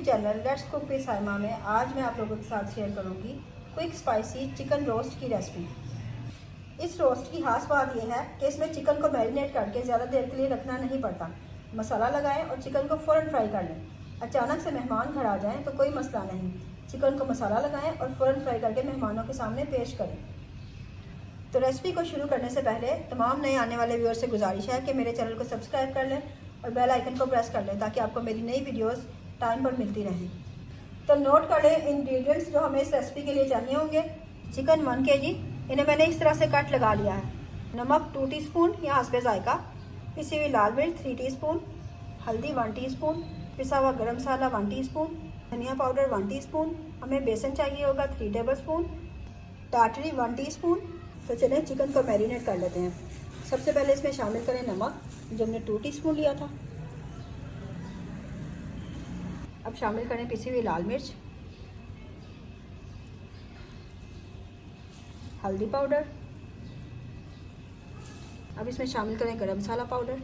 Channel let's cook with Saima में आज मैं आप लोगों के साथ शेयर करूंगी क्विक स्पाइसी चिकन रोस्ट की रेसिपी। इस रोस्ट की खास बात यह है कि इसमें चिकन को मैरिनेट करके ज़्यादा देर के लिए रखना नहीं पड़ता। मसाला लगाएं और चिकन को फ़ौरन फ्राई कर लें। अचानक से मेहमान घर आ जाएं तो कोई मसला नहीं, चिकन को मसाला लगाएं और फ़ौरन फ्राई करके मेहमानों के सामने पेश करें। तो रेसिपी को शुरू करने से पहले तमाम नए आने वाले व्यूअर से गुजारिश है कि मेरे चैनल को सब्सक्राइब कर लें और बेल आइकन को प्रेस कर लें ताकि आपको मेरी नई वीडियोस टाइम पर मिलती रहें। तो नोट कर लें इंग्रेडिएंट्स जो हमें इस रेसिपी के लिए चाहिए होंगे। चिकन 1 kg, इन्हें मैंने इस तरह से कट लगा लिया है। नमक 2 टीस्पून या हस्बे जायका, पिसी हुई लाल मिर्च 3 टीस्पून, हल्दी 1 टीस्पून, पिसा हुआ गरम मसाला 1 टीस्पून, धनिया पाउडर 1 टीस्पून, हमें बेसन चाहिए होगा 3 टेबलस्पून, टाटरी 1 टीस्पून। तो चलें चिकन को मैरिनेट कर लेते हैं। सबसे पहले इसमें शामिल करें नमक जो हमने 2 टीस्पून लिया था। अब शामिल करें पिसी हुई लाल मिर्च, हल्दी पाउडर। अब इसमें शामिल करें गरम मसाला पाउडर,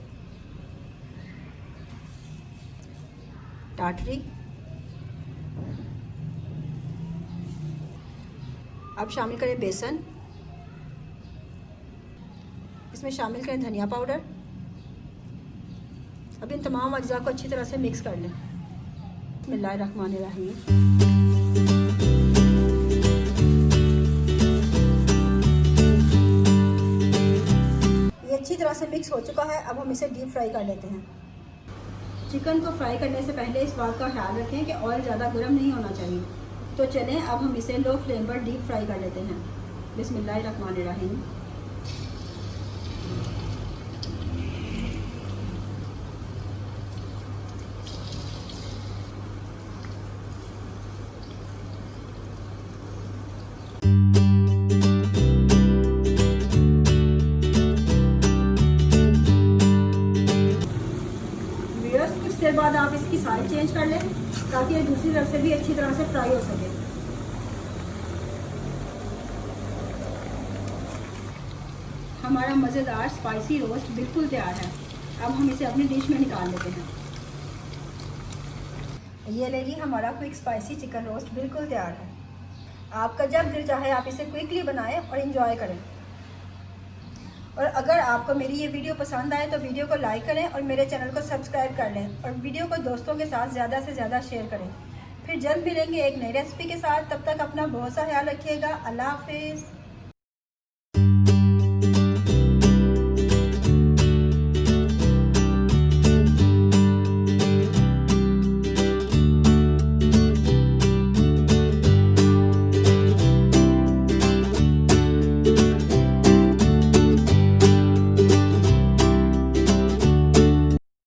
टाटरी। अब शामिल करें बेसन, इसमें शामिल करें धनिया पाउडर। अब इन तमाम अज्जा को अच्छी तरह से मिक्स कर लें। बिस्मिल्लाहिर्रहमानिर्रहीम। ये अच्छी तरह से मिक्स हो चुका है। अब हम इसे डीप फ्राई कर लेते हैं। चिकन को फ्राई करने से पहले इस बात का ख्याल रखें कि ऑयल ज़्यादा गर्म नहीं होना चाहिए। तो चलें अब हम इसे लो फ्लेम पर डीप फ्राई कर लेते हैं। बिस्मिल्लाहिर्रहमानिर्रहीम। कुछ देर बाद आप इसकी साइड चेंज कर लें ताकि ये दूसरी तरफ से भी अच्छी तरह से फ्राई हो सके। हमारा मज़ेदार स्पाइसी रोस्ट बिल्कुल तैयार है। अब हम इसे अपनी डिश में निकाल लेते हैं। ये ले जी, हमारा क्विक स्पाइसी चिकन रोस्ट बिल्कुल तैयार है। आपका जब दिल चाहे आप इसे क्विकली बनाएं और इंजॉय करें। और अगर आपको मेरी ये वीडियो पसंद आए तो वीडियो को लाइक करें और मेरे चैनल को सब्सक्राइब कर लें और वीडियो को दोस्तों के साथ ज़्यादा से ज़्यादा शेयर करें। फिर जल्द मिलेंगे एक नई रेसिपी के साथ। तब तक अपना बहुत सा ख्याल रखिएगा। अल्लाह हाफिज़।